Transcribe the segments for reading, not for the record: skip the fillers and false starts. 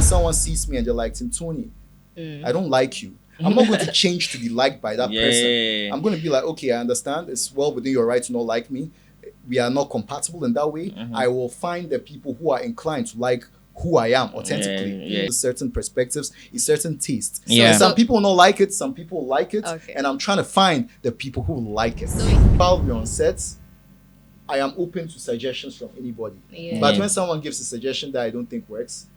someone sees me and they're like, Timtooni, I don't like you. I'm not going to change to be liked by that person. I'm going to be like, okay, I understand. It's well within your right to not like me. We are not compatible in that way. I will find the people who are inclined to like who I am authentically. Certain perspectives, certain tastes. Some people don't like it, some people like it. And I'm trying to find the people who like it. While we're on sets, I am open to suggestions from anybody. But when someone gives a suggestion that I don't think works,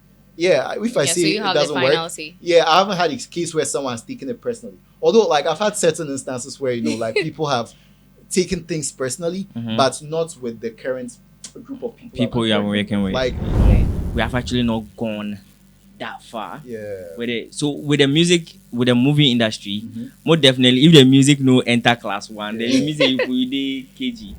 if I see it doesn't work, I haven't had a case where someone's taken it personally. Although, like, I've had certain instances where, like, people have taken things personally, but not with the current group of people you are working with. Like, we have actually not gone that far with it. So with the music, with the movie industry, more definitely, if the music no enter class 1, then the music will be KG.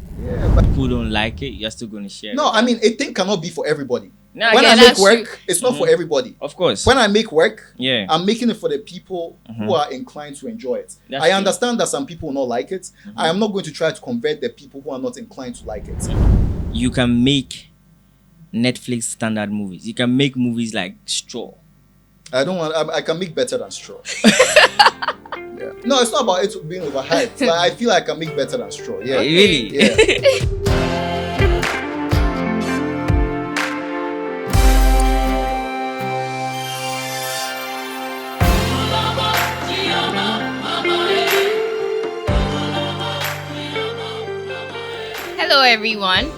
But people don't like it, you're still going to share. No, I mean, a thing cannot be for everybody. No, when I make work, it's not for everybody. Of course. When I make work, I'm making it for the people who are inclined to enjoy it. I understand that some people will not like it. I am not going to try to convert the people who are not inclined to like it. You can make Netflix standard movies. You can make movies like Straw. I can make better than Straw. No, it's not about it being overhyped. Like, I feel like I can make better than Straw. Really? Hello everyone,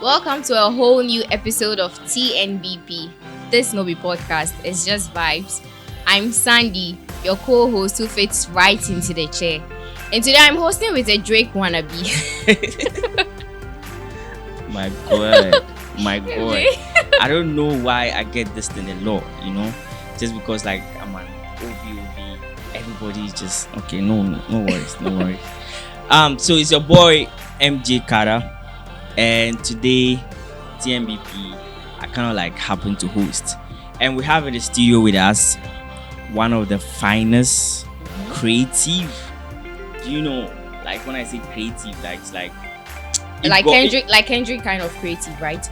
welcome to a whole new episode of TNBP. This no be podcast, it's just vibes. I'm Sandy, your co-host who fits right into the chair. And today I'm hosting with a Drake wannabe. My God. I don't know why I get this thing a lot, just because like I'm an OVOV. Everybody just okay. No worries. So it's your boy MJ Carter. And today, TNBP, I kind of like happen to host. And we have in the studio with us one of the finest creative. Like when I say creative, like it's like Kendrick kind of creative, right?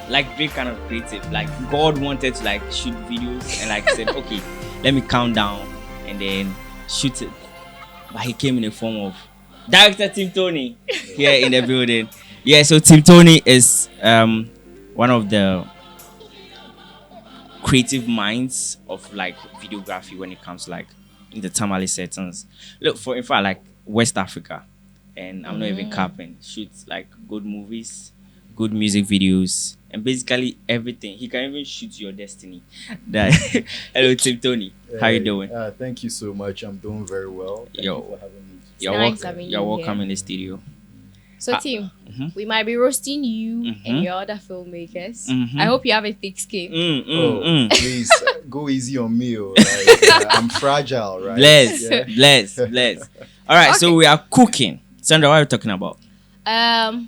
Like Drake kind of creative. Like God wanted to like shoot videos and like said, okay, let me count down and then shoot it. But he came in the form of Dir.Timtooni here in the building. Yeah, so Timtooni is one of the creative minds of like videography when it comes to like in the Tamale settings. Look for in fact like West Africa, and I'm not even capping. Shoots like good movies, good music videos, and basically everything. He can even shoot your destiny. Hello Timtooni, how you doing? Thank you so much. I'm doing very well. Thank you for having me. You're welcome in the studio. So team, we might be roasting you and your other filmmakers. I hope you have a thick skin. Please go easy on me. I'm fragile, right? Bless. All right, So we are cooking. Sandra, what are you talking about?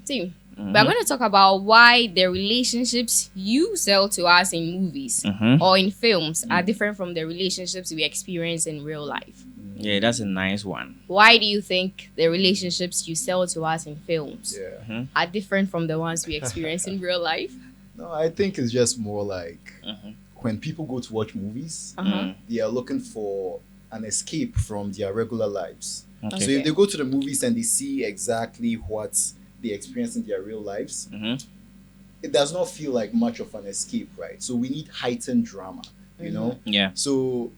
Team, we're going to talk about why the relationships you sell to us in movies or in films are different from the relationships we experience in real life. Yeah, that's a nice one. Why do you think the relationships you sell to us in films are different from the ones we experience in real life? No, I think it's just more like when people go to watch movies, they are looking for an escape from their regular lives. Okay. So if they go to the movies and they see exactly what they experience in their real lives, it does not feel like much of an escape, right? So we need heightened drama, you know? Yeah. So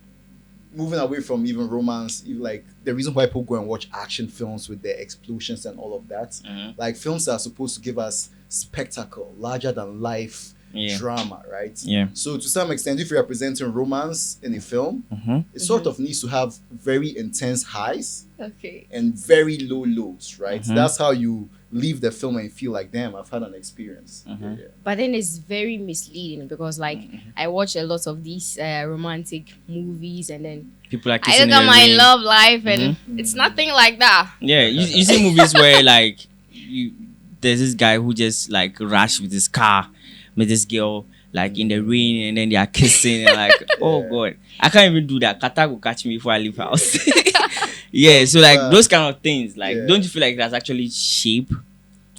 moving away from even romance, like the reason why people go and watch action films with their explosions and all of that, like films are supposed to give us spectacle, larger than life drama, right? Yeah. So to some extent, if you're presenting romance in a film, it sort of needs to have very intense highs and very low lows, right? That's how you leave the film and feel like, damn, I've had an experience. But then it's very misleading because like I watch a lot of these romantic movies and then people are I look at my love life and it's nothing like that. Yeah, you see movies where like there's this guy who just like rushed with his car with this girl like in the rain and then they are kissing and like oh god, I can't even do that. Kata will catch me before I leave house. Yeah, so like those kind of things, like don't you feel like that's actually shape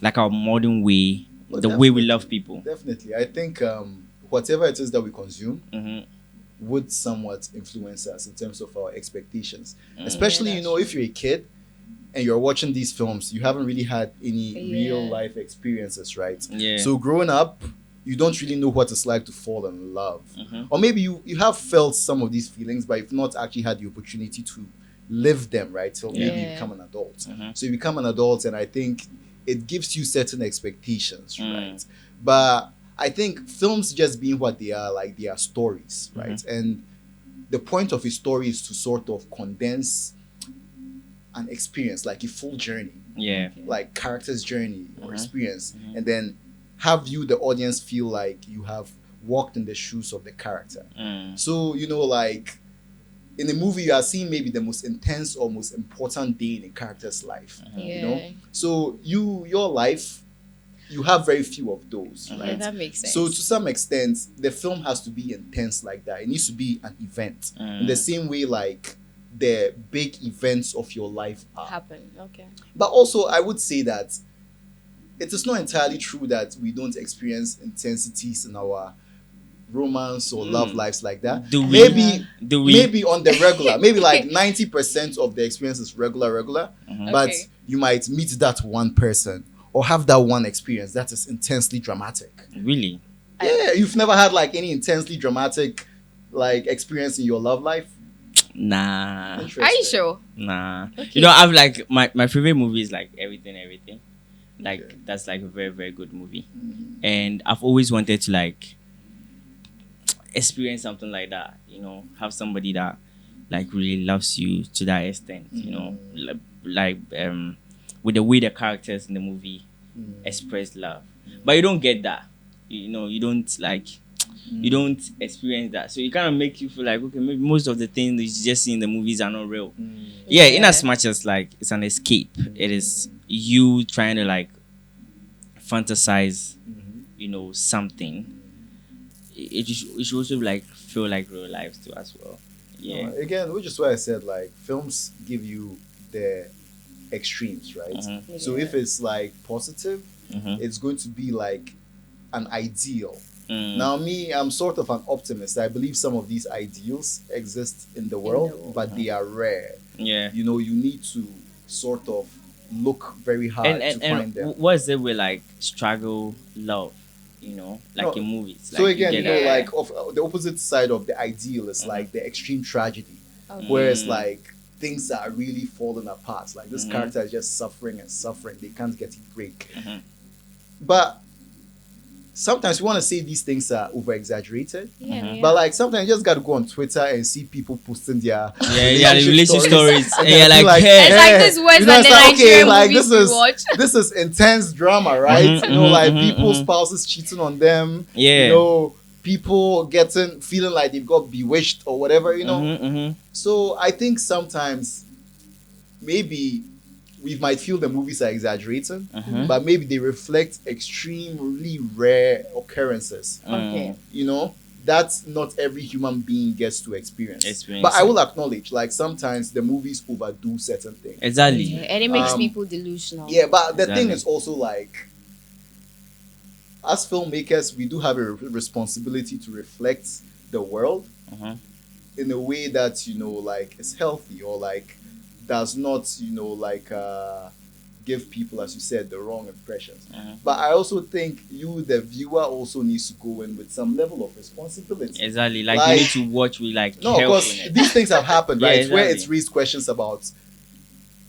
like our modern way, the way we love people? Definitely. I think whatever it is that we consume, would somewhat influence us in terms of our expectations. Especially, if you're a kid and you're watching these films, you haven't really had any real life experiences, right? Yeah. So growing up, you don't really know what it's like to fall in love. Or maybe you have felt some of these feelings, but you've not actually had the opportunity to live them, right? Till maybe you become an adult. So you become an adult, and I think it gives you certain expectations, right? But I think films just being what they are, like they are stories, right? And the point of a story is to sort of condense an experience, like a full journey. Yeah. Like character's journey or experience. And then have you, the audience, feel like you have walked in the shoes of the character. So, like in a movie, you are seeing maybe the most intense or most important day in a character's life. So your life, you have very few of those, right? Yeah, that makes sense. So to some extent, the film has to be intense like that. It needs to be an event in the same way like the big events of your life are. Happen, okay. But also, I would say that it is not entirely true that we don't experience intensities in our romance or love lives like that. Maybe on the regular, maybe like 90% of the experience is regular, but you might meet that one person or have that one experience that is intensely dramatic. Really? Yeah, you've never had like any intensely dramatic like experience in your love life? Nah. Are you sure? Nah. Okay. I've like my favorite movie is like Everything. Like that's like a very, very good movie. And I've always wanted to like experience something like that, have somebody that like really loves you to that extent, like with the way the characters in the movie express love. But you don't get that. You don't like you don't experience that. So it kind of makes you feel like, okay, maybe most of the things you just see in the movies are not real. Yeah, in as much as like it's an escape. It is you trying to like fantasize, something. It should also like feel like real life too as well. Yeah. Again, which is why I said like films give you the extremes, right? So if it's like positive, it's going to be like an ideal. Now me, I'm sort of an optimist. I believe some of these ideals exist in the world, but they are rare. Yeah. You need to sort of look very hard to find them. What is it with like struggle, love? Like in movies. So again, like the opposite side of the ideal is like the extreme tragedy, where it's like things are really falling apart. Like this character is just suffering and suffering. They can't get a break. But sometimes we want to say these things are over exaggerated. But like sometimes you just got to go on Twitter and see people posting their relationship stories. And yeah, like it's like this West and Nigerian movies we watch. This is intense drama, right? Like people's spouses cheating on them. Yeah. People feeling like they've got bewitched or whatever. So I think sometimes maybe we might feel the movies are exaggerating, but maybe they reflect extremely rare occurrences. That's not every human being gets to experience. But I will acknowledge, like sometimes the movies overdo certain things. Exactly. And it makes people delusional. Yeah, but the thing is also like, as filmmakers, we do have a responsibility to reflect the world in a way that, like is healthy or like does not, give people, as you said, the wrong impressions. But I also think you, the viewer, also needs to go in with some level of responsibility. Exactly. Like you need to watch with like no, because these things have happened, right? Exactly. Where it's raised questions about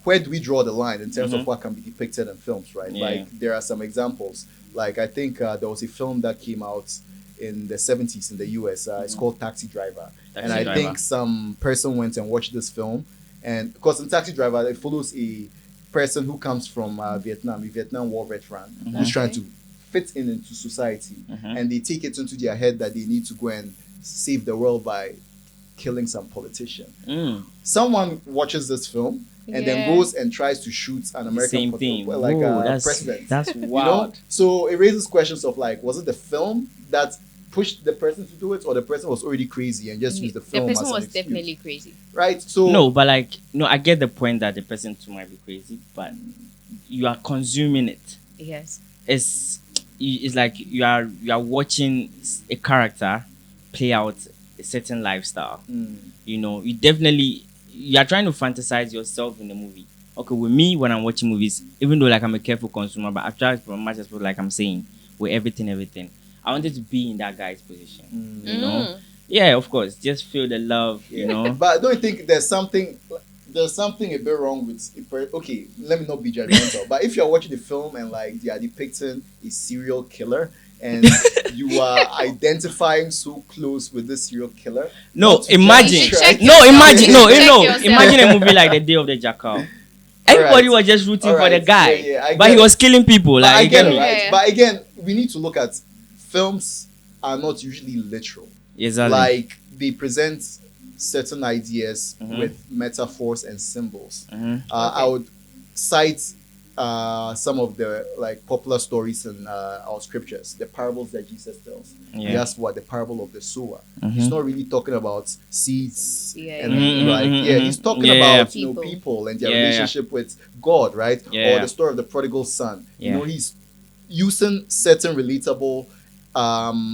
where do we draw the line in terms of what can be depicted in films, right? Like there are some examples. Like I think there was a film that came out in the 70s in the US. It's called Taxi Driver. I think some person went and watched this film. And because in Taxi Driver, it follows a person who comes from Vietnam, a Vietnam War veteran, who's trying to fit into society. And they take it into their head that they need to go and save the world by killing some politician. Someone watches this film and then goes and tries to shoot an American president. That's wild. So it raises questions of like, was it the film that pushed the person to do it, or the person was already crazy and just used the film? The person as was an excuse? definitely crazy, right? So I get the point that the person too might be crazy, but you are consuming it. Yes, it's like you are watching a character play out a certain lifestyle. You know, you are trying to fantasize yourself in the movie. Okay, with me when I'm watching movies, even though like I'm a careful consumer, but I try for much as possible, like I'm saying, with everything. I wanted to be in that guy's position. You know? Yeah, of course. Just feel the love, you know. But I don't think there's something a bit wrong with okay, let me not be judgmental, but if you're watching the film and like they are depicting a serial killer and you are identifying so close with this serial killer. Imagine a movie like The Day of the Jackal. Everybody was just rooting for the guy, but he was killing people. Like, I get it, right? But again, we need to look at films are not usually literal. Exactly. Like they present certain ideas with metaphors and symbols. I would cite some of the like popular stories in our scriptures, the parables that Jesus tells. That's what the parable of the sower. He's not really talking about seeds he's talking about people and their relationship with God, right? Or the story of the prodigal son. You know, he's using certain relatable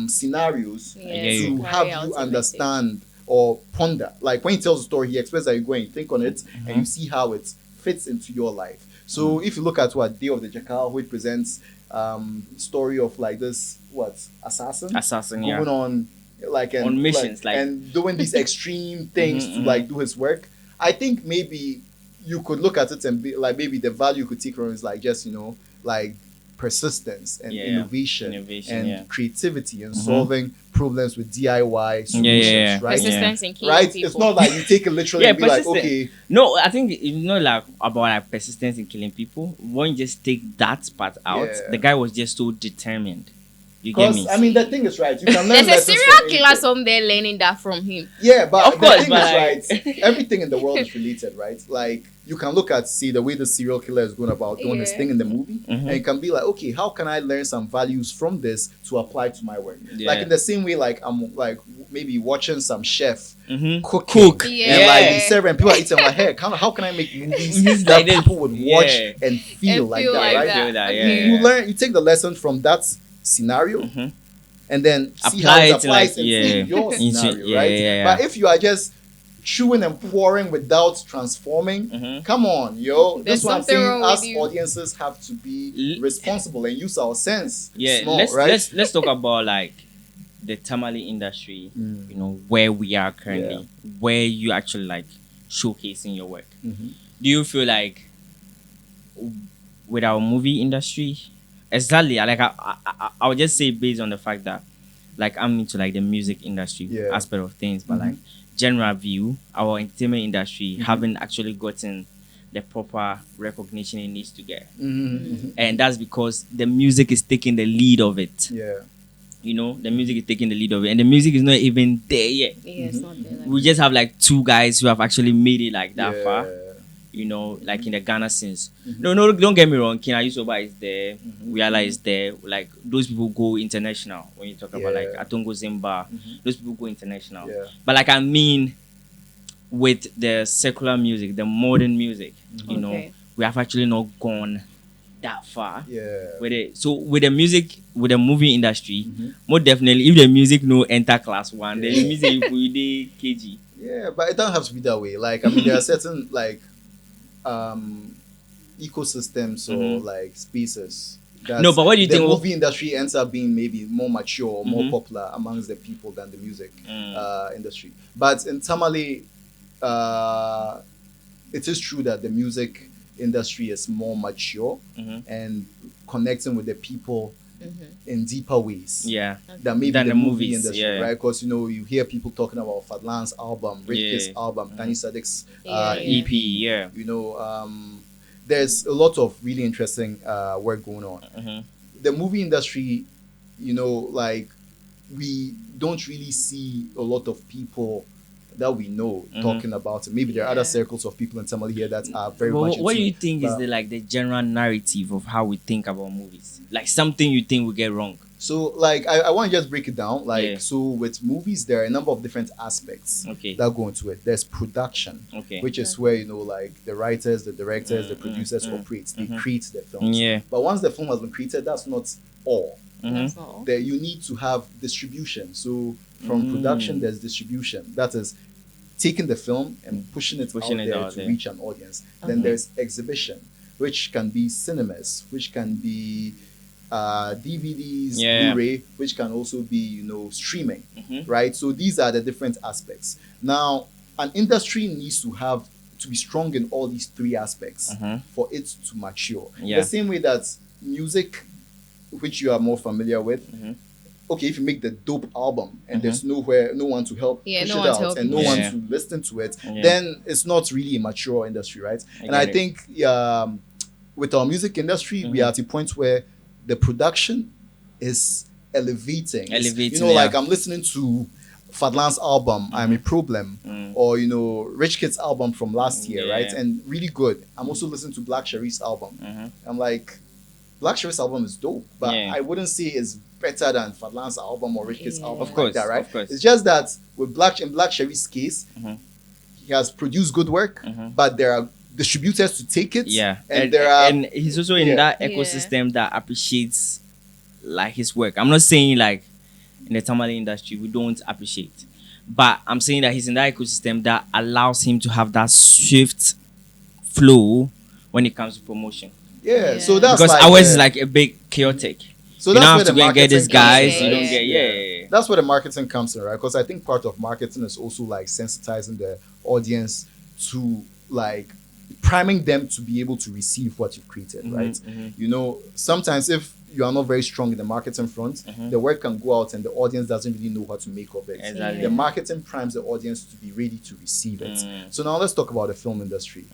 scenarios to have you understand or ponder. Like when he tells a story, he explains how you go and think on it and you see how it fits into your life. So if you look at what Day of the Jackal, which presents story of like this assassin going on like on missions and doing these extreme things to like do his work. I think maybe you could look at it and be like, maybe the value you could take from it is like just, you know, like persistence and innovation and creativity and solving problems with DIY solutions, right? Persistence in killing people. It's not like you take it literally and be like, okay. No, I think it's not like about like persistence in killing people. When you just take that part out, the guy was just so determined. You get me? I mean, the thing is, right, you can learn there's a serial killer somewhere learning that from him. Yeah, but of course, the thing is, right, everything in the world is related, right? Like, you can look at, see the way the serial killer is going about doing his thing in the movie, and you can be like, okay, how can I learn some values from this to apply to my work? Like, in the same way, like, I'm like maybe watching some chef cook and like he's serving and people are eating, like, hey, how can I make movies that people would watch and feel like that, right? You learn, you take the lesson from that scenario and then see how it applies in your scenario, right? But if you are just chewing and pouring without transforming, come on, yo. That's what I'm saying. Us audiences have to be responsible and use our sense. Let's talk about like the Tamale industry, you know, where we are currently, where you actually like showcasing your work. Do you feel like with our movie industry, exactly, like I would just say based on the fact that like I'm into like the music industry aspect of things, but like general view, our entertainment industry haven't actually gotten the proper recognition it needs to get. And that's because the music is taking the lead of it. You know, the music is taking the lead of it, and the music is not even there yet. It's not there. Like we just have like 2 guys who have actually made it like that far. You know, like in the Ghana scenes. No, don't get me wrong. Kina Yusoba is there. Wiala is there. Like those people go international. When you talk about like Atongo Zimba, those people go international. But like I mean, with the secular music, the modern music, you know, we have actually not gone that far with it. So with the music, with the movie industry, more definitely, if the music no enter class 1, then the music will be KG. Yeah, but it doesn't have to be that way. Like I mean, there are certain like ecosystems or like spaces that but what do you think the movie industry ends up being maybe more mature or more popular amongst the people than the music industry. But in Tamale, it is true that the music industry is more mature and connecting with the people in deeper ways than maybe the movie industry, right? Because you know, you hear people talking about Fadlan's album, Rich album, Tani Sadik's EP, you know, there's a lot of really interesting work going on. The movie industry, you know, like we don't really see a lot of people that we know talking about it. Maybe there are other circles of people in Tamale here that are very much. What do you think is the general narrative of how we think about movies? Like something you think we get wrong? So like I want to just break it down. Like so with movies, there are a number of different aspects that go into it. There's production, which is where, you know, like the writers, the directors, the producers operate. They create the films. But once the film has been created, that's not all. That's not all. That you need to have distribution. So from production, there's distribution. That is taking the film and pushing it out there to reach an audience. Then there's exhibition, which can be cinemas, which can be DVDs, Blu-ray, which can also be, streaming, right? So these are the different aspects. Now, an industry needs to be strong in all these three aspects for it to mature. The same way that music, which you are more familiar with, okay, if you make the dope album and there's no one to help push it out and no one to listen to it, then it's not really a mature industry, right? I think with our music industry, we are at a point where the production is elevating. Like I'm listening to Fadlan's album, I'm a Problem, or Rich Kid's album from last year, right? And really good. I'm also listening to Black Sherif's album. I'm like, Black Sherif's album is dope, but I wouldn't say it's better than Fadlan's album or Rich Kid's album. Of course, like that, right? Of course. It's just that with Black Sherif's case, he has produced good work, but there are distributors to take it. And he's also in that ecosystem that appreciates like his work. I'm not saying like in the Tamale industry we don't appreciate, but I'm saying that he's in that ecosystem that allows him to have that swift flow when it comes to promotion. So that's because ours is like a big chaotic. So you that's don't where have to the go and get these guys. in, You right? don't get That's where the marketing comes in, right? Because I think part of marketing is also like sensitizing the audience to like priming them to be able to receive what you've created, right? Sometimes if you are not very strong in the marketing front, the work can go out and the audience doesn't really know what to make of it. Exactly. The marketing primes the audience to be ready to receive it. So now let's talk about the film industry.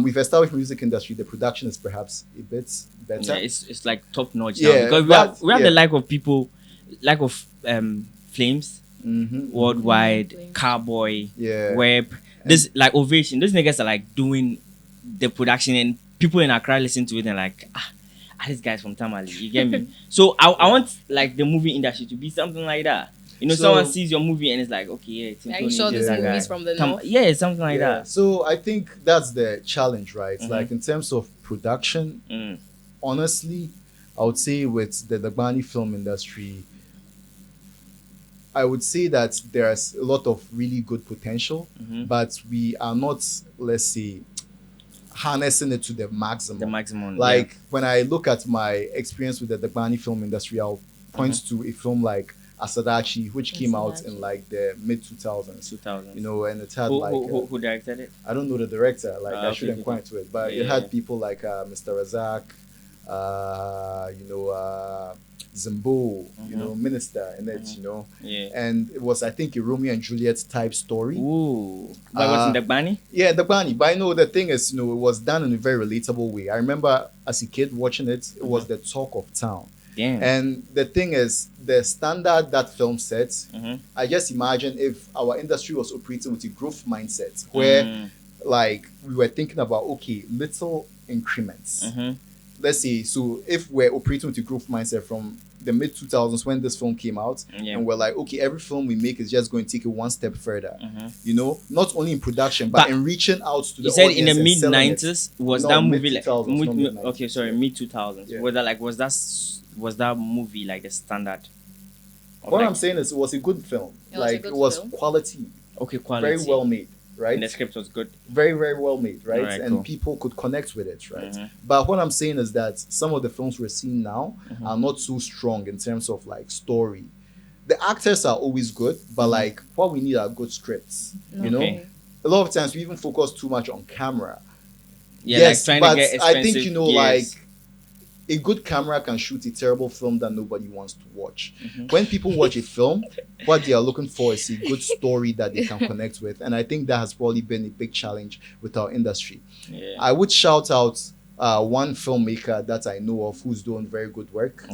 We've established music industry. The production is perhaps a bit better. It's like top notch now because we have the lack of Flames, Worldwide, Cowboy, Web. This like Ovation. Those niggas are like doing the production and people in Accra listen to it and like these guys from Tamale, you get me? So I want like the movie industry to be something like that. Someone sees your movie and it's like, okay, are you sure this movie is from the north? Yeah, something like that. So I think that's the challenge, right? Like in terms of production, honestly, I would say with the Dagbani film industry, I would say that there's a lot of really good potential, but we are not, let's say, harnessing it to the maximum. Like when I look at my experience with the Dagbani film industry, I'll point to a film like Asadachi, which came out in like the mid 2000s. And it had who directed it? I don't know the director. Like I should inquire into it, but it had people like Mr. Razak, Zimbo, Minister in it, and it was, I think, a Romeo and Juliet type story. Ooh, but was in Dagbani? Yeah, Dagbani. But I know the thing is, it was done in a very relatable way. I remember as a kid watching it, it was the talk of town. Damn. And the thing is, the standard that film sets, I just imagine if our industry was operating with a growth mindset, where like we were thinking about, okay, little increments. Let's say, so if we're operating with a growth mindset from the mid 2000s when this film came out, and we're like, okay, every film we make is just going to take it one step further, not only in production but in reaching out to the audience. You said in the mid 90s was that movie like mid 2000s? Was that movie like the standard? What I'm saying is it was a good film. It was quality. Okay, quality. Very well made. Right? And the script was good. Very, very well made, right? And people could connect with it, right? But what I'm saying is that some of the films we're seeing now are not so strong in terms of like story. The actors are always good, but like what we need are good scripts. A lot of times we even focus too much on camera. Yes, like trying to get expensive I think like a good camera can shoot a terrible film that nobody wants to watch. When people watch a film, what they are looking for is a good story that they can connect with. And I think that has probably been a big challenge with our industry. I would shout out one filmmaker that I know of who's doing very good work.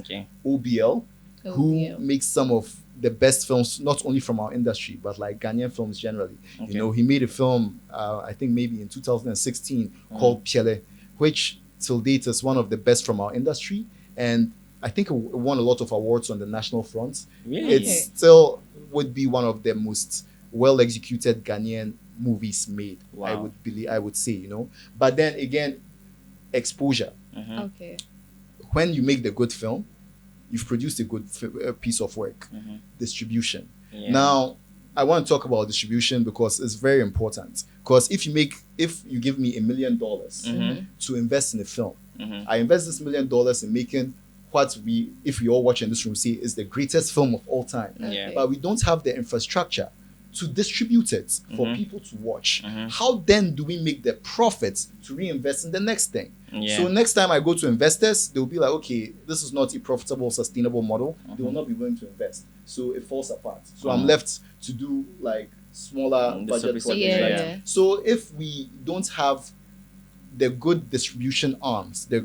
OBL, who makes some of the best films, not only from our industry, but like Ghanaian films generally. He made a film, I think maybe in 2016 called Piele, which till date is one of the best from our industry, and I think it won a lot of awards on the national front. It still would be one of the most well executed Ghanaian movies made. I would say, but then again, exposure. When you make the good film, you've produced a good piece of work. Distribution. Yeah. Now, I want to talk about distribution because it's very important. Because if you give me $1 million to invest in a film, I invest this $1 million in making what if we all watch in this room, see is the greatest film of all time. Yeah. But we don't have the infrastructure to distribute it for people to watch. How then do we make the profits to reinvest in the next thing? Yeah. So next time I go to investors, they'll be like, okay, this is not a profitable, sustainable model. They will not be willing to invest. So it falls apart. So I'm left to do like smaller budget projects. Yeah. So if we don't have the good distribution arms, the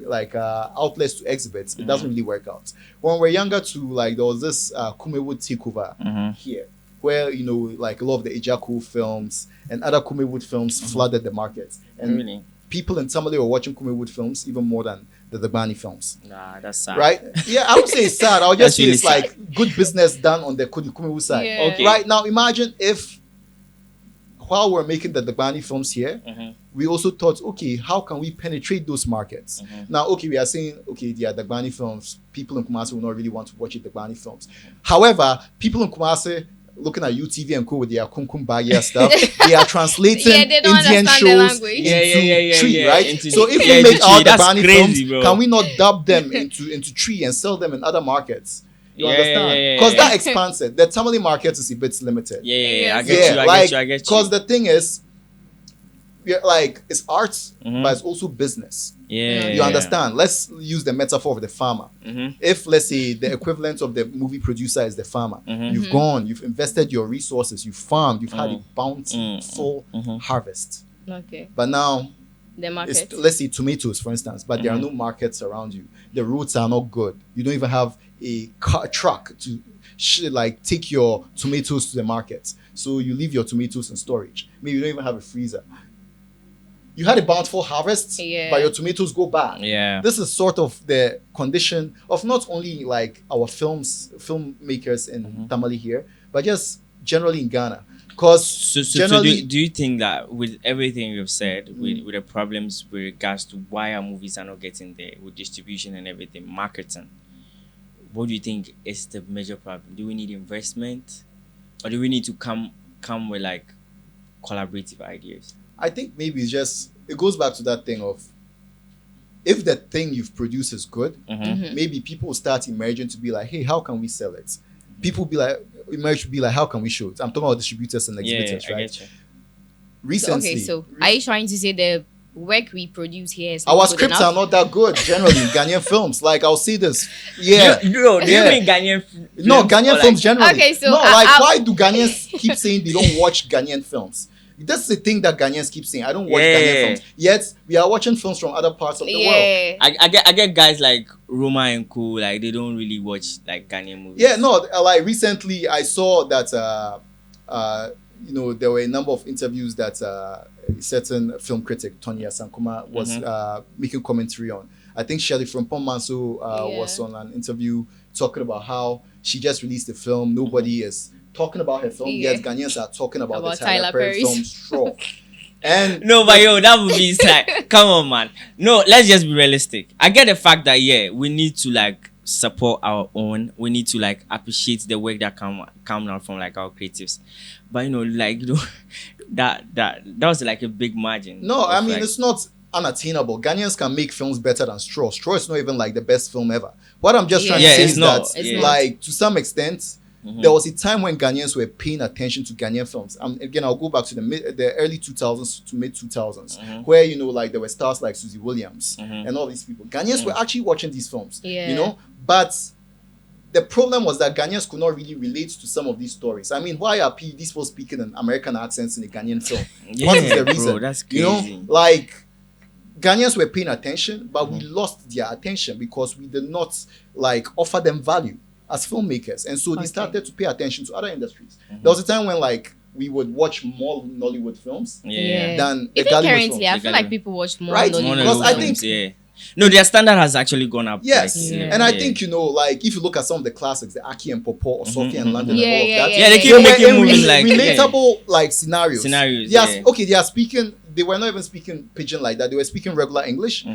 outlets to exhibit, it doesn't really work out. When we're younger too, like there was this Kumewood takeover here, where like a lot of the Ejaku films and other Kumewood films flooded the market. And Really? people in Tamale were watching Kumewood films even more than the Dagbani films. Nah, that's sad. Right? Yeah, I would say it's sad. I would just That's say really it's like good business done on the Kumewood side. Yeah. Okay. Right? Now imagine if while we're making the Dagbani films here, we also thought, okay, how can we penetrate those markets? Now, okay, we are saying, okay, they are Dagbani films. People in Kumasi will not really want to watch the Dagbani films. However, people in Kumasi looking at UTV and co with their Kumkum Bagia stuff, they are translating they don't Indian understand the shows language. into tree, yeah. right? Into So the- if yeah, we make into our tree, that's Dagbani crazy, films, bro. can we not dub them into tree and sell them in other markets? You Yeah, understand? yeah, Because yeah. that expands it. The Tamale market is a bit limited. Yeah, I Yes. get you. I get you. Because the thing is, like it's art, but it's also business. Yeah. You understand? Let's use the metaphor of the farmer. If let's say the equivalent of the movie producer is the farmer, you've gone, you've invested your resources, you've farmed, you've had a bountiful harvest. Okay. But now, The market. let's say tomatoes, for instance, but there are no markets around you. The roads are not good. You don't even have a truck to take your tomatoes to the market. So you leave your tomatoes in storage. Maybe you don't even have a freezer. You had a bountiful harvest, but your tomatoes go bad. Yeah. This is sort of the condition of not only like our filmmakers in Tamale here, but just generally in Ghana. Because So generally, do you think that with everything you've said, with the problems with regards to why our movies are not getting there, with distribution and everything, marketing, what do you think is the major problem? Do we need investment, or do we need to come with like collaborative ideas? I think maybe it goes back to that thing of if the thing you've produced is good, maybe people will start emerging to be like, hey, how can we sell it? People emerge to be like, how can we show it? I'm talking about distributors and exhibitors, I right? get you. Recently, Okay, so are you trying to say the work we produce here is our not good scripts enough? are not that good generally in Ghanaian films. Like I'll see this. Yeah. Do you mean Ghanaian No, Ghanaian films generally. Okay, so no, I- why do Ghanaians keep saying they don't watch Ghanaian films? That's the thing that Ghanaians keep saying. I don't watch Ghanaian films. Yet we are watching films from other parts of the world. Yeah. I get guys like Roma and Co, like they don't really watch like Ghanaian movies. Yeah, no, like recently I saw that there were a number of interviews that a certain film critic, Tonya Sankuma, was making commentary on. I think Shirley from Pomanso was on an interview talking about how she just released the film. Nobody is talking about her film. Yeah. Yes, Ghanaians are talking about the Tyler Tyler Perry Perry's. film Straw. And No, but yo, that movie is like, come on, man. No, let's just be realistic. I get the fact that we need to like support our own. We need to like appreciate the work that come out from like our creatives. But that was like a big margin. no, I mean like, it's not unattainable. Ghanaians can make films better than Straw. Straw is not even like the best film ever. What I'm just trying to Yeah, say it's is not. that, It's not. like, to some extent, there was a time when Ghanaians were paying attention to Ghanaian films. Again, I'll go back to the early 2000s to mid 2000s, where like there were stars like Susie Williams and all these people. Ghanaians were actually watching these films, but the problem was that Ghanaians could not really relate to some of these stories. I mean, why are these people speaking in American accents in a Ghanaian film? What is the bro, reason? that's crazy. Like Ghanaians were paying attention, but we lost their attention because we did not like offer them value as filmmakers, and so they started to pay attention to other industries. There was a time when like we would watch more Nollywood films Yeah. than the Even Gollywood currently, films. I feel like people watch more Right? Nollywood Because I films. think- no, their standard has actually gone up. Yes, like, Yeah. and I think like if you look at some of the classics, the Aki and Popo or Sophie and London, Yeah, and all of yeah, that, yeah, Yeah, they keep they were making in movies like relatable like scenarios. Scenarios, Yes, yeah. okay, they are speaking. They were not even speaking pidgin like that. They were speaking regular English,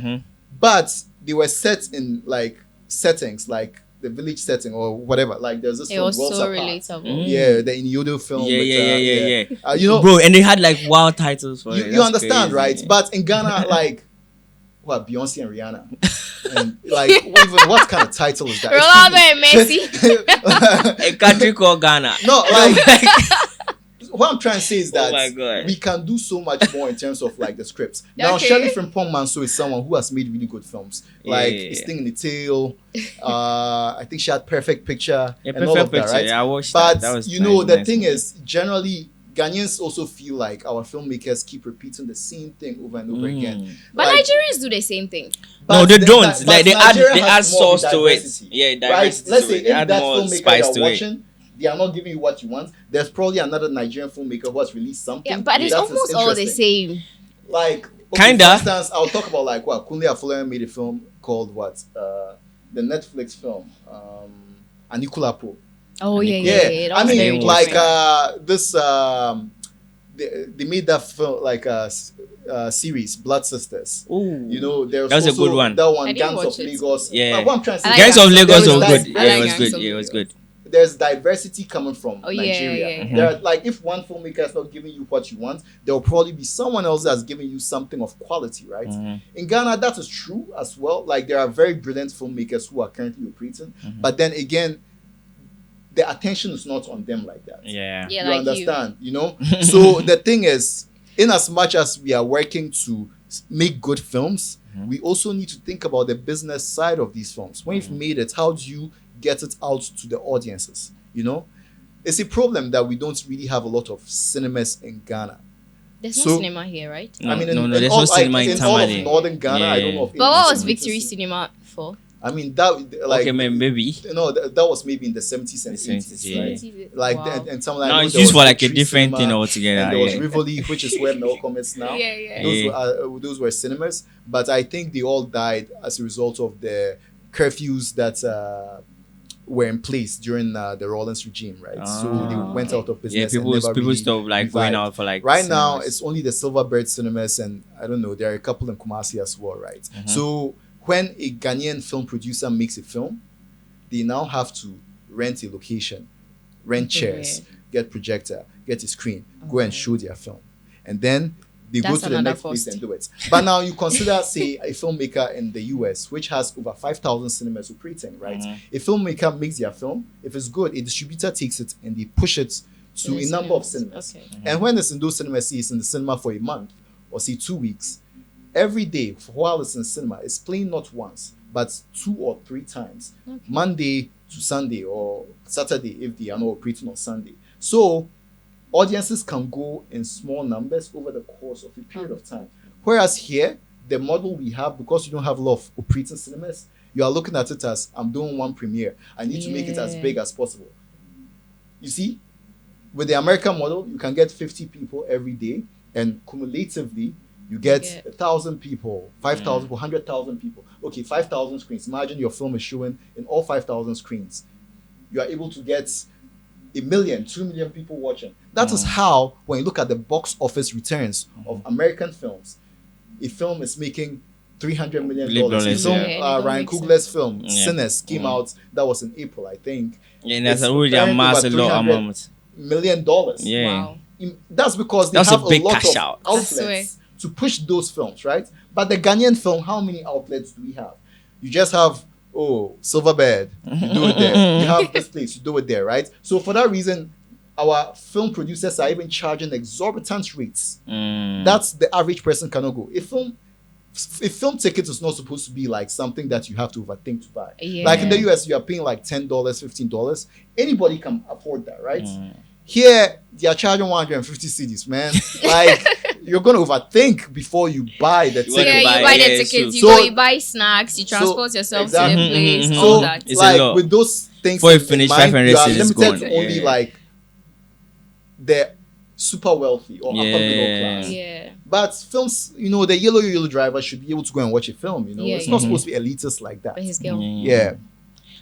but they were set in like settings like the village setting or whatever. Like there's this It film, was Worlds so Apart. relatable. Yeah, the Inyodo film. Yeah. You know, bro, and they had like wild titles for it. you That's understand, crazy. right? But in Ghana, like, what, Beyonce and Rihanna? And like, even what kind of title is that? Ronaldo and Messi. A country called Ghana. No, like, what I'm trying to say is that Oh my God. we can do so much more in terms of like the scripts. Now, Okay. Shirley Frimpong Manso is someone who has made really good films, like Yeah. Sting in the Tail. I think she had Perfect Picture Yeah, and all Perfect of that, Picture. right? Yeah, I watched But that. That was you know, nice, the nice thing movie. is, generally, Ghanaians also feel like our filmmakers keep repeating the same thing over and over again. But Like, Nigerians do the same thing. No, they don't. but Like they Nigeria add has more sauce to it. diversity, Yeah, right? diversity. Let's to say it. They if add that more filmmaker spice you're to it. watching, they are not giving you what you want. There's probably another Nigerian filmmaker who has released something. Yeah, but it's that is almost all the interesting. same. Like, Kinda. For instance, I'll talk about like what Kunle Afolayan made a film called what the Netflix film Anikulapo. Oh yeah. Yeah, That I was very mean like different. this they made that film like a series Blood Sisters. Ooh. You know, there's That was a also good one. That I one, didn't Gangs watch of it. Lagos. Yeah. But what I'm trying to say, I like Gangs of Gangs of Lagos Lagos. was There is good. I Yeah, like it was Gangs good. of Yeah, it was good. there's diversity coming from Oh, yeah, Nigeria. yeah. There are, like if one filmmaker is not giving you what you want, there will probably be someone else that's giving you something of quality, right? In Ghana, that is true as well. Like there are very brilliant filmmakers who are currently operating, but then again, the attention is not on them like that. Yeah. Yeah, You like understand, you know? So the thing is, in as much as we are working to make good films, we also need to think about the business side of these films. When you've made it, how do you get it out to the audiences? You know? It's a problem that we don't really have a lot of cinemas in Ghana. There's So- no cinema here, right? No, I mean, no, in there's all, no cinema in in all of Tamale. northern Ghana, I don't Yeah. know if But what was it's- Victory Cinema for? I mean, that like Okay, man, maybe. no, that was maybe in the 70s and The 80s, 70s, yeah. right? Like Wow. and some Now like it's used for like a different thing altogether. and there was Yeah. Rivoli, which is where Melcom is now. Yeah. Those were cinemas, but I think they all died as a result of the curfews that were in place during the Rawlings regime, right? So they went out of Yeah, business. people and never people really stop like going revived. out for like Right now, cinemas. it's only the Silverbird cinemas, and I don't know, there are a couple in Kumasi as well, right? So when a Ghanaian film producer makes a film, they now have to rent a location, rent chairs, get projector, get a screen, go and show their film, and then they go That's to the another next place cost. and do it. But now you consider, say, a filmmaker in the US, which has over 5,000 cinemas operating, right? A filmmaker makes their film. If it's good, a distributor takes it and they push it to In a the number of cinemas. cinemas. Okay. And when it's in those cinemas, say it's in the cinema for a month or say 2 weeks, every day while it's in cinema, it's playing not once, but 2 or 3 times. Okay. Monday to Sunday or Saturday if they are not operating on Sunday. So audiences can go in small numbers over the course of a period of time. Whereas here, the model we have, because you don't have a lot of operating cinemas, you are looking at it as I'm doing one premiere. I need to make it as Yeah. big as possible. You see, with the American model, you can get 50 people every day, and cumulatively, you get get- 1,000 people, 5,000 people, 100,000 people. Okay, 5,000 screens. Imagine your film is showing in all 5,000 screens. You are able to get 1 million, 2 million people watching. That is how, when you look at the box office returns of American films, a film is making $300 million. $300 A film, yeah. Yeah, it don't Ryan make Coogler's film, Yeah. Sinners, came out. That was in April, I think. Yeah, and that's it's already earned amassed a over lot $300 amount. million. Yeah. Wow. That's because they That's a have a, big lot cash of out. I swear. outlets to push those films, right? But the Ghanaian film, how many outlets do we have? You just have, Silverbird, you do it there. You have this place, you do it there, right? So for that reason, our film producers are even charging exorbitant rates. That's the average person cannot go. A film ticket is not supposed to be like something that you have to overthink to buy. Yeah. Like in the US, you are paying like $10, $15. Anybody can afford that, right? Here, they are charging 150 cedis, man. Like, you're going to overthink before you buy the You wanna ticket. Yeah, you buy- buy the yeah, tickets, you so- go, you buy snacks, you transport yourself exactly. to the place, Mhm, mhm, all mhm. that. It's a like lot. with those things Before you in finish, mind, 500 you are cedis limited gone. to only Yeah. like the super wealthy or upper middle Yeah. class. Yeah. But films, the yellow driver should be able to go and watch a film. Yeah, it's not yeah. supposed to be elitist like that. But his girl. Yeah.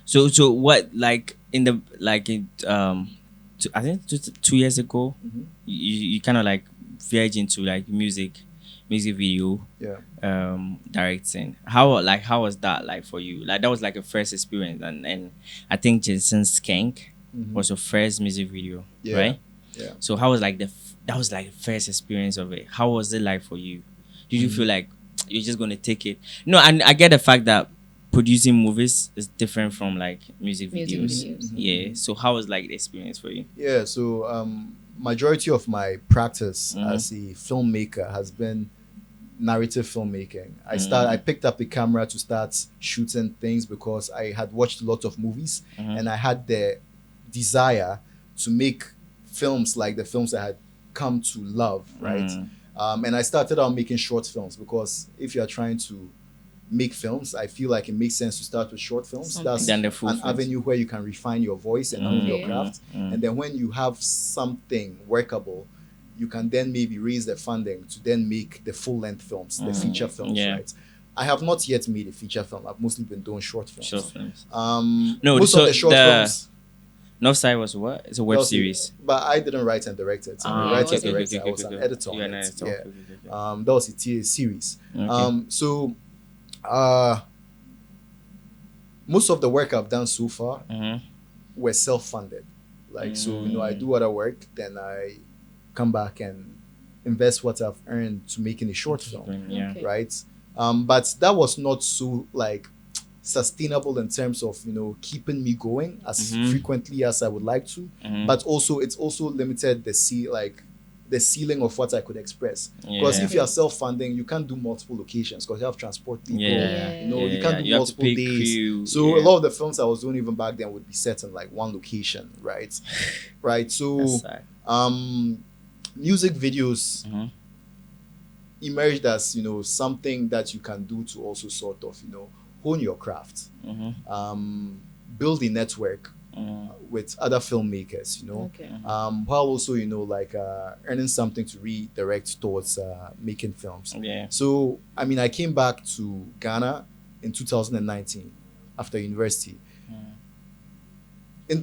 So what like in the like in I think 2 years ago, you kind of like veered into like music. music video Yeah. directing. How was that like for you? Like that was like a first experience, and I think Gingsen's Skeng was your first music video, right? Yeah. So how was like that was like the first experience of it? How was it like for you? Did you feel like you're just gonna take it? No, and I get the fact that producing movies is different from like music videos. Yeah. So how was like the experience for you? Yeah. So majority of my practice as a filmmaker has been narrative filmmaking. I picked up a camera to start shooting things because I had watched a lot of movies and I had the desire to make films like the films I had come to love, right? And I started out making short films because if you are trying to make films, I feel like it makes sense to start with short films. That's an avenue where you can refine your voice and hone your craft. And then when you have something workable, you can then maybe raise the funding to then make the full-length films, the feature films, right? I have not yet made a feature film. I've mostly been doing short films. Most of the short films. Northside was what? It's a web series. But I didn't write and direct it. I was an editor on it. That was a series. So most of the work I've done so far were self-funded. Like, so, I do other work, then I come back and invest what I've earned to making a short film, right? But that was not so, like, sustainable in terms of, keeping me going as frequently as I would like to. But also, it's also limited the ceiling of what I could express. Because if you are self-funding, you can't do multiple locations because you have transport people. You can't do multiple days. So a lot of the films I was doing even back then would be set in like one location, right? Right. So music videos emerged as, something that you can do to also sort of, hone your craft, build a network with other filmmakers, while also, earning something to redirect towards making films. So, I came back to Ghana in 2019 after university.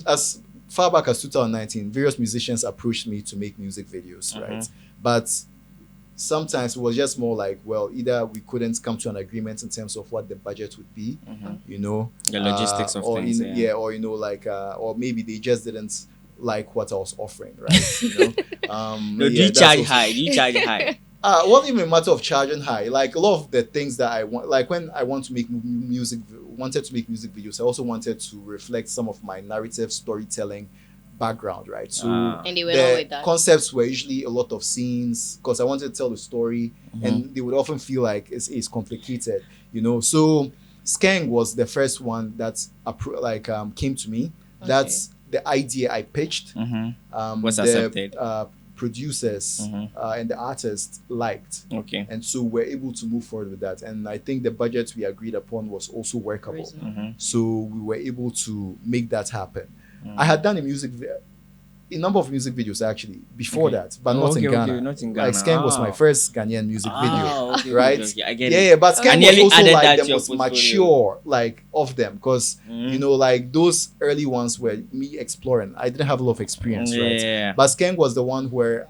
As far back as 2019, various musicians approached me to make music videos, right? But sometimes it was just more like, well, either we couldn't come to an agreement in terms of what the budget would be, the logistics of or things, or maybe they just didn't like what I was offering, right? Do you charge high? It wasn't even a matter of charging high. Like a lot of the things that I want, like when I wanted to make music videos, I also wanted to reflect some of my narrative storytelling background, right? So and they went on with that. Concepts were usually a lot of scenes because I wanted to tell the story, and they would often feel like it's complicated, So Skeng was the first one that came to me. That's the idea I pitched. Was accepted. Producers and the artists liked. And so we're able to move forward with that. And I think the budget we agreed upon was also workable. So we were able to make that happen. I had done a number of music videos actually before that, but not in Ghana. Not in Ghana. Like Skeng was my first Ghanaian music video, right? I get it. But Skeng was also like the most portfolio. mature, of them, because those early ones were me exploring. I didn't have a lot of experience, right? But Skeng was the one where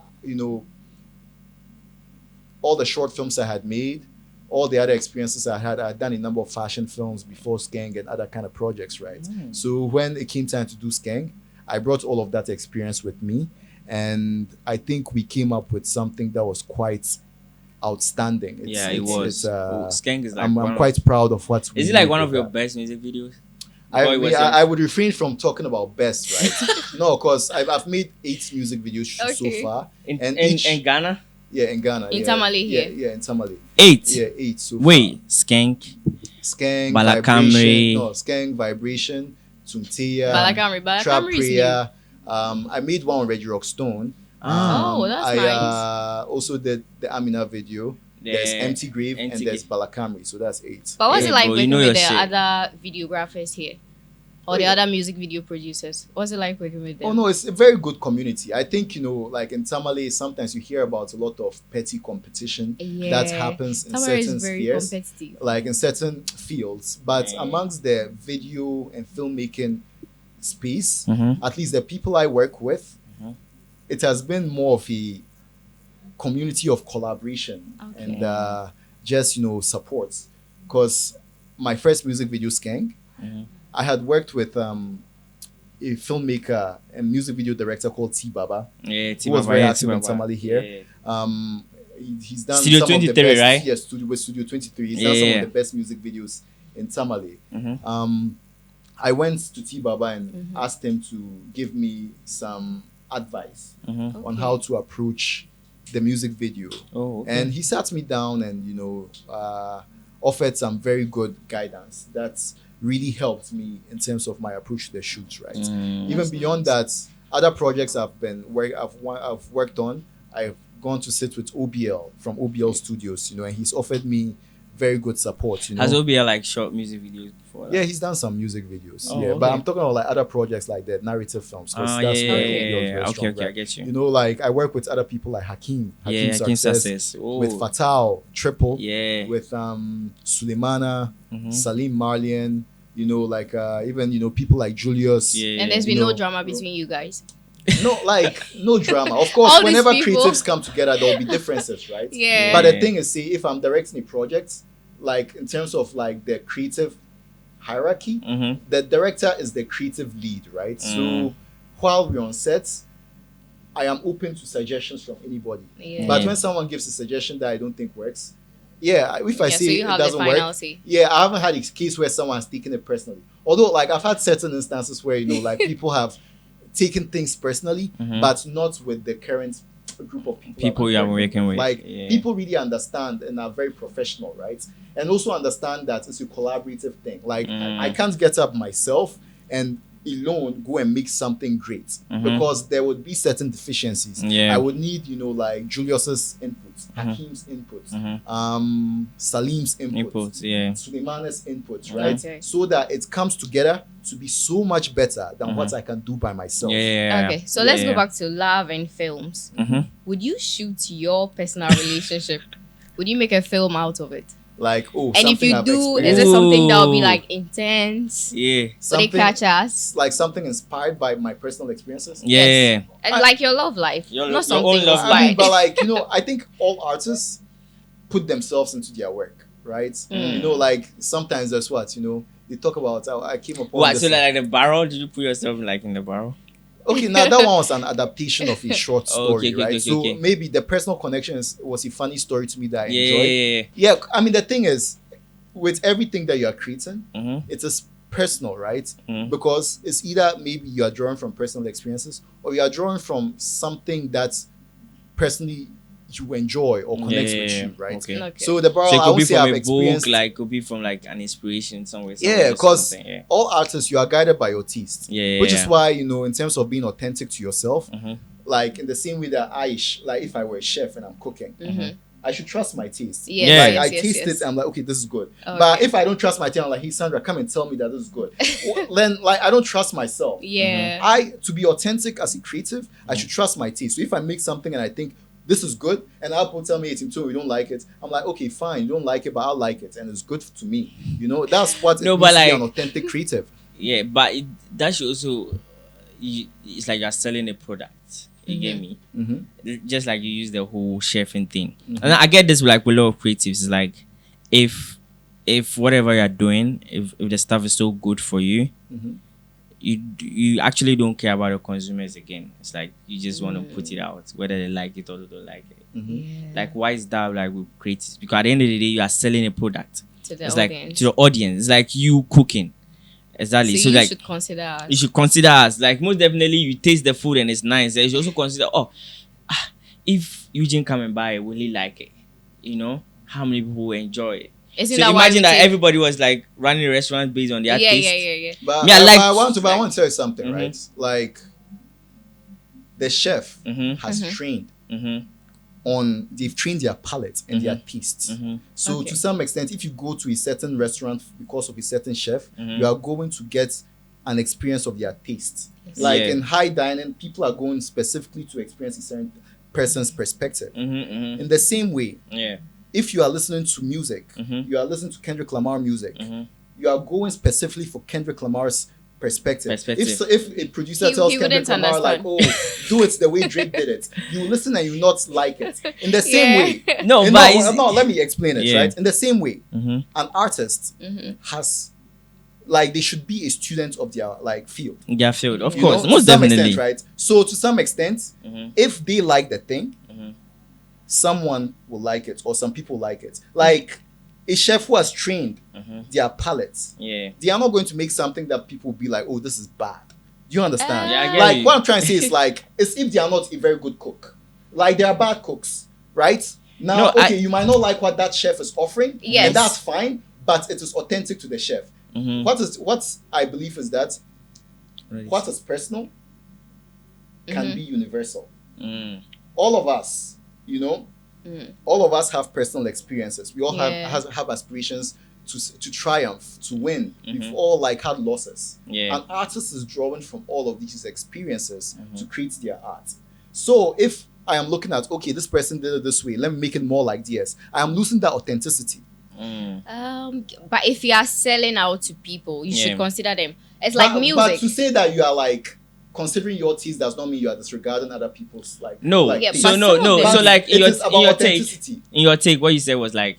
all the short films I had made, all the other experiences I had done a number of fashion films before Skeng and other kind of projects, right? So when it came time to do Skeng, I brought all of that experience with me, and I think we came up with something that was quite outstanding. It was. Skeng is like I'm quite proud of what. Is it like one of your best music videos? I would refrain from talking about best, right? No, because I've made 8 music videos so far, in Ghana. Yeah, in Ghana. In Tamale here. Yeah, in Tamale. 8? Yeah, 8 so far. Wait, Skeng, Vibration. No, Skeng, Vibration, Tumtia, Trap Prayer. I made one on Reggie Rockstone. That's nice. Also did the Amina video. There's Empty Grave and there's Balakamri, so that's 8. But what's it like working with the other videographers here? Or the other music video producers? What's it like working with them? Oh no, it's a very good community. I think, like in Tamale, sometimes you hear about a lot of petty competition that happens in certain spheres, like in certain fields. But amongst the video and filmmaking space, at least the people I work with, it has been more of a community of collaboration and just, support. Because my first music video, Skeng, I had worked with a filmmaker and music video director called T Baba. Yeah, who was very active in Tamale here. He's done Studio some 23, of the best, right? Yes, Studio 23. He's done some of the best music videos in Tamale. I went to T Baba and asked him to give me some advice on how to approach the music video. And he sat me down and offered some very good guidance that's really helped me in terms of my approach to the shoots, right? Even beyond that, other projects I've worked on, I've gone to sit with OBL from OBL Studios, and he's offered me very good support. Has OBL like short music videos before? Yeah, he's done some music videos. But I'm talking about like other projects like the narrative films. Okay, I get you. Like I work with other people like Hakeem Success. With Fatal, Triple. With Suleimana, Salim Marlian. Even people like Julius. And there's been no drama between you guys. No drama. Of course, whenever creatives come together, there'll be differences, right? But the thing is, see, if I'm directing a project, like in terms of like the creative hierarchy, the director is the creative lead, right? So while we're on set, I am open to suggestions from anybody. But when someone gives a suggestion that I don't think works, if I see it doesn't work, I haven't had a case where someone's taken it personally. Although, like, I've had certain instances where, like, people have taken things personally, but not with the current group of people you are working with. Like, people really understand and are very professional, right? And also understand that it's a collaborative thing. Like, I can't get up myself and alone go and make something great because there would be certain deficiencies. I would need, like Julius's inputs, Hakeem's inputs, Salim's inputs, Suleimana's inputs, right? So that it comes together to be so much better than what I can do by myself. Okay, so let's go back to love and films. Would you shoot your personal relationship? Would you make a film out of it? Like, and if you do, is it something that will be like intense? Something catch us? Like something inspired by my personal experiences? And like your love life. Not something love inspired. I mean, but like, I think all artists put themselves into their work, right? Like sometimes there's they talk about I came upon what, so like the barrel? Did you put yourself like in the barrel? Okay, now that one was an adaptation of a short story, right? So maybe the personal connection was a funny story to me that I enjoyed. Yeah, I mean, the thing is, with everything that you are creating, it is personal, right? Because it's either maybe you are drawing from personal experiences or you are drawing from something that's personally you enjoy or connects with you, right? So the barrel, I would say I've experienced, like could be from like an inspiration somewhere. Because all artists, you are guided by your taste. Which is why, in terms of being authentic to yourself, like in the same way that Aisha, like if I were a chef and I'm cooking, I should trust my taste. I taste it and I'm like, okay, this is good. But if I don't trust my taste, I'm like, hey Sandra, come and tell me that this is good. Then like I don't trust myself. To be authentic as a creative, I should trust my taste. So if I make something and I think this is good, and Apple tell me Tim2, we don't like it, I'm like, okay, fine, you don't like it, but I'll like it, and it's good to me. That's what it means to be an authentic creative. But that should also, it's like you're selling a product. You get me? Just like you use the whole chefing thing. And I get this like with a lot of creatives. It's like if whatever you're doing, if the stuff is so good for you, you actually don't care about the consumers again. It's like you just want to put it out, whether they like it or they don't like it. Like, why is that like with creatives? Because at the end of the day, you are selling a product to the audience. Like to the audience. It's like you cooking. Exactly. So you should consider us. You should consider us. Like, most definitely, you taste the food and it's nice. You should also consider, if Eugene come and buy it, will he like it? How many people will enjoy it? Isn't so that imagine that everybody was like running a restaurant based on their taste. Yeah. But I want to tell you something, right? Like, the chef has trained they've trained their palate and their tastes. So to some extent, if you go to a certain restaurant because of a certain chef, you are going to get an experience of their taste. Like in high dining, people are going specifically to experience a certain person's perspective. In the same way, if you are listening to music, you are listening to Kendrick Lamar music, you are going specifically for Kendrick Lamar's perspective. If a producer tells Kendrick Lamar like, "Oh, do it the way Drake did it," you listen and you not like it. In the same way, no, let me explain it. Right, in the same way, an artist has. Like they should be a student of their like field. Their field, of course, most definitely. Extent, right? So to some extent, if they like the thing, someone will like it, or some people like it. Like a chef who has trained their palates, they are not going to make something that people will be like, "Oh, this is bad." Do you understand? Like what I'm trying to say is like, it's if they are not a very good cook. Like there are bad cooks, right? Now, you might not like what that chef is offering, and that's fine, but it is authentic to the chef. What I believe is that what is personal can be universal. All of us, all of us have personal experiences. We all have aspirations to triumph, to win. We've all like had losses. An artist is drawing from all of these experiences to create their art. So if I am looking at, okay, this person did it this way, let me make it more like this, I am losing that authenticity. But if you are selling out to people, you should consider them. It's like music. But to say that you are like considering your taste does not mean you are disregarding other people's like. No, like so no. So like in your take, what you said was like,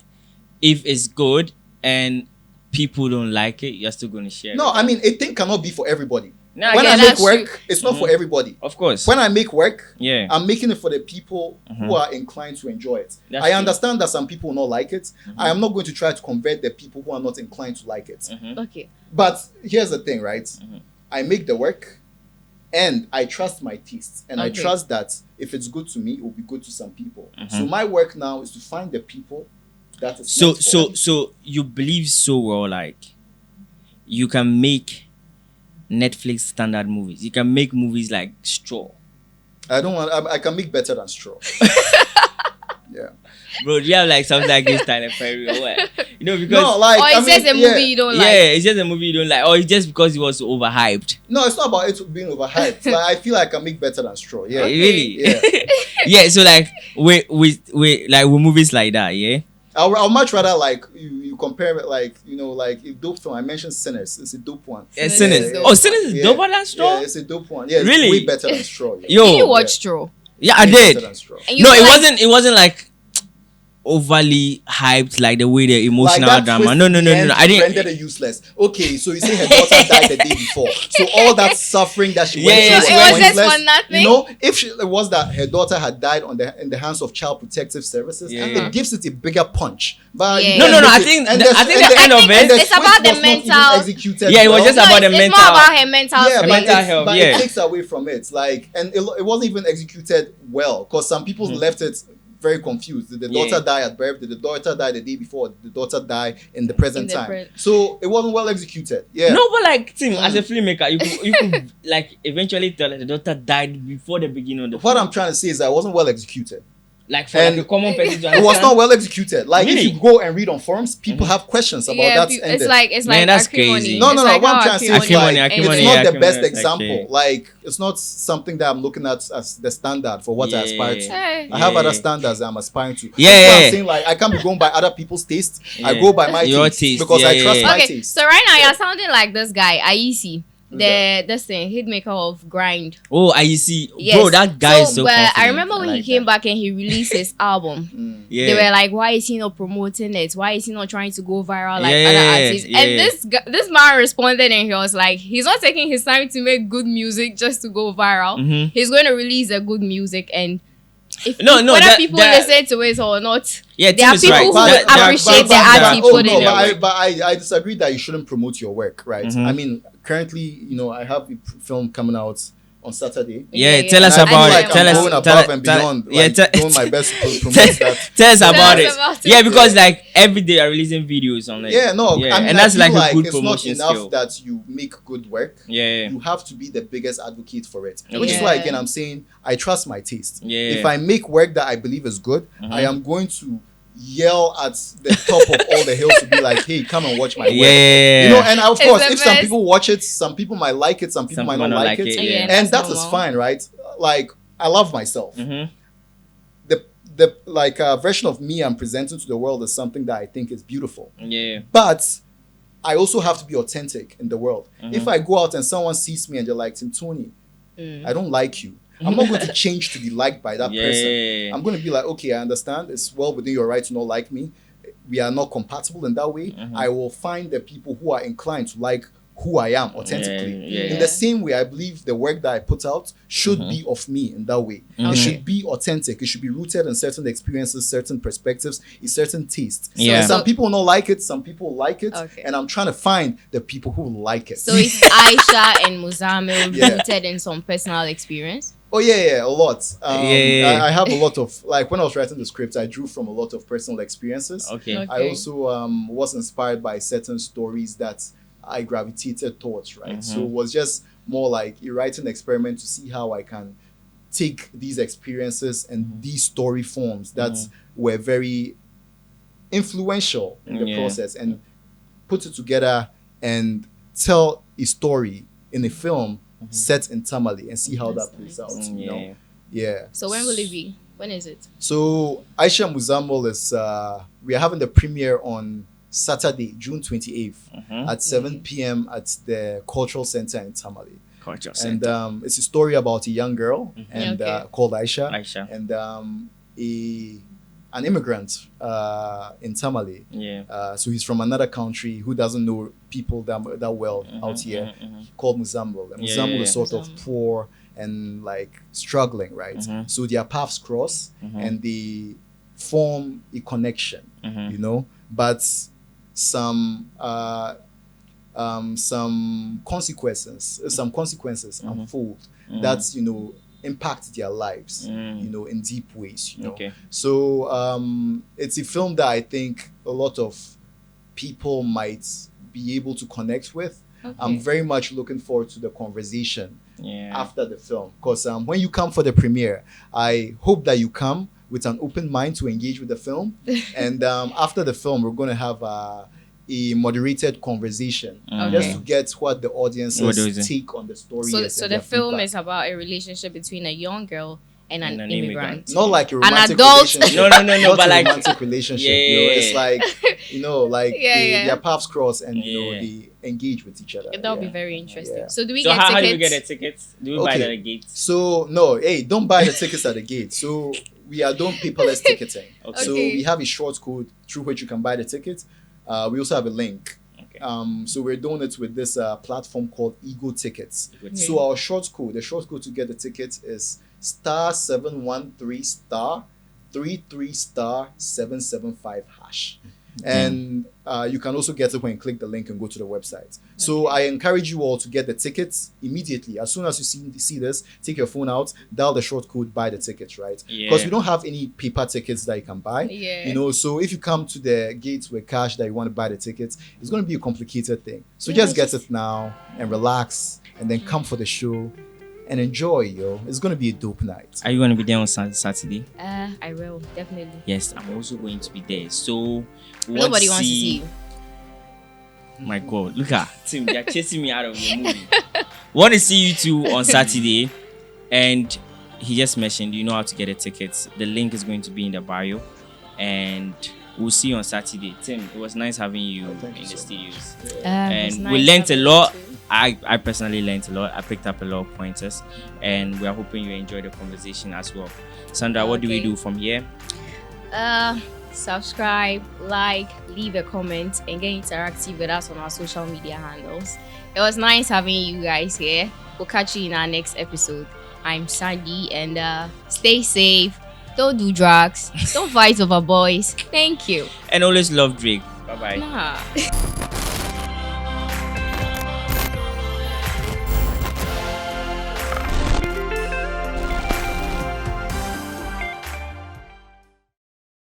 if it's good and people don't like it, you're still going to share. No, it. I mean a thing cannot be for everybody. No, when I make work, it's not for everybody. Of course. When I make work, I'm making it for the people who are inclined to enjoy it. I understand that some people will not like it. I am not going to try to convert the people who are not inclined to like it. Okay. But here's the thing, right? I make the work and I trust my taste. And I trust that if it's good to me, it will be good to some people. So my work now is to find the people that is So you believe so well, like you can make Netflix standard movies. You can make movies like Straw. I can make better than Straw. Yeah. Bro, do you have like something like this Tyler Perry or what? Because no, like, or it's just a movie you don't like. Yeah, it's just a movie you don't like. Or it's just because it was overhyped. No, it's not about it being overhyped. Like, I feel like I can make better than Straw. Yeah. Really? Yeah. Yeah, so like with movies like that, yeah. I'll much rather like you compare it like like a dope film. I mentioned Sinners. It's a dope one. Yeah, Sinners. Oh, Sinners is doper than Straw. Yeah, it's a dope one. Yeah, it's really way better than Straw. Yeah. Did you watch Straw? Yeah, I did. No, it wasn't like overly hyped like the way the emotional like drama. No. I didn't. Rendered it useless. Okay, so you say her daughter died the day before. So all that suffering that she went through was just for nothing. If it was that her daughter had died in the hands of Child Protective Services, it gives it a bigger punch. But no. I think the end of it. It's about the mental. Yeah, it was just about the mental. It's more about her mental state. Mental health. But it takes away from it. Like, and it wasn't even executed well because some people left it very confused. Did the daughter die at birth? Did the daughter die the day before? Did the daughter die in the present time? So it wasn't well executed. Yeah. No, but like, Tim, as a filmmaker, you could like eventually tell that the daughter died before the beginning of the film. What I'm trying to say is that it wasn't well executed. Like for like a common person to understand. It was not well executed. Like if you go and read on forums, people have questions about that. It's like man, that's crazy. No. What I'm trying to say is like it's not the best example. Like, like it's not something that I'm looking at as the standard for what I aspire to. I have other standards that I'm aspiring to. I'm saying like I can't be going by other people's taste. I go by my taste because I trust my taste. So right now you're sounding like this guy, Aisha. This thing, hitmaker of Grind. Oh, Aisha. Yes. Bro, that guy is so confident. I remember when he came back and he released his album. They were like, why is he not promoting it? Why is he not trying to go viral like other artists? And this man responded and he was like, he's not taking his time to make good music just to go viral. He's going to release a good music, and whether people listen to it or not, there are people who appreciate the art he put in there. But I disagree that you shouldn't promote your work, right? I mean, currently, I have a film coming out on Saturday. Tell us about it. Tell us above and beyond. Doing my best to promote that. Tell us about it. Yeah, because like every day I'm releasing videos on it. I mean, and that's like a good promotion it's not enough skill. That you make good work. You have to be the biggest advocate for it. Okay. Which is why again I'm saying I trust my taste. If I I make work that I believe is good, I am going to yell at the top of all the hills to be like, hey, come and watch my work. And of course, if some people watch it, some people might like it, some people might not like it. And that is fine, right? Like, I love myself. The version of me I'm presenting to the world is something that I think is beautiful. But I also have to be authentic in the world. If I go out and someone sees me and they're like, Timtooni, I don't like you. I'm not going to change to be liked by that person. I'm going to be like, okay, I understand. It's well within your right to not like me. We are not compatible in that way. I will find the people who are inclined to like who I am authentically. In the same way, I believe the work that I put out should be of me in that way. It should be authentic. It should be rooted in certain experiences, certain perspectives, a certain taste. And some people don't like it, some people like it, and I'm trying to find the people who like it. So is Aisha and Muzamil rooted in some personal experience? Oh yeah, a lot. I have a lot of, like, when I was writing the script, I drew from a lot of personal experiences. I also was inspired by certain stories that I gravitated towards, right? So it was just more like a writing experiment to see how I can take these experiences and these story forms that were very influential in the process and put it together and tell a story in a film set in Tamale and see how that plays out. You know? Yeah. So when will it be? When is it? So Aisha Muzamil is we are having the premiere on Saturday, June 28th at 7 p.m. at the Cultural Center in Tamale. And it's a story about a young girl and called Aisha. And an immigrant in Tamale. So he's from another country who doesn't know people that well out here, called Muzamil. And Muzamil is sort of poor and like struggling, right? So their paths cross and they form a connection, you know, but some consequences unfold that, you know, impact their lives, you know, in deep ways, you know. So it's a film that I think a lot of people might be able to connect with. I'm very much looking forward to the conversation after the film, because when you come for the premiere, I hope that you come with an open mind to engage with the film. And after the film, we're going to have a moderated conversation just to get what the audience's take on the story is. So the film is about a relationship between a young girl and an immigrant. Not like a romantic relationship. No, not but a like romantic relationship. You know? It's like, you know, like their paths cross and you know they engage with each other. That'll be very interesting. So do we so get how, tickets? how do we get the tickets? Do we buy them at the gate? So no, don't buy the tickets at the gate. So we are doing paperless ticketing. So we have a short code through which you can buy the ticket. We also have a link. So we're doing it with this platform called Ego Tickets. So our the short code to get the ticket is *713*33*775#. And you can also get it when you click the link and go to the website. So I encourage you all to get the tickets immediately. As soon as you see this, take your phone out, dial the short code, buy the tickets, right? Because we don't have any paper tickets that you can buy. You know, so if you come to the gates with cash that you want to buy the tickets, it's going to be a complicated thing. So just get it now and relax, and then come for the show and enjoy, yo. It's going to be a dope night. Are you going to be there on Saturday? I will, definitely. Yes, I'm also going to be there. So nobody wants to see you. My God, look at Tim, they're chasing me out of your movie. Want to see you two on Saturday, and he just mentioned you know how to get the tickets. The link is going to be in the bio, and we'll see you on Saturday. Tim, it was nice having you in the studios, and we learned a lot. I personally learned a lot. I picked up a lot of pointers, and we are hoping you enjoy the conversation as well. Sandra, what do we do from here? Subscribe, like, leave a comment, and get interactive with us on our social media handles. It was nice having you guys here. We'll catch you in our next episode. I'm Sandy, and stay safe. Don't do drugs. Don't fight over boys. Thank you. And always love Drake. Bye-bye. Nah.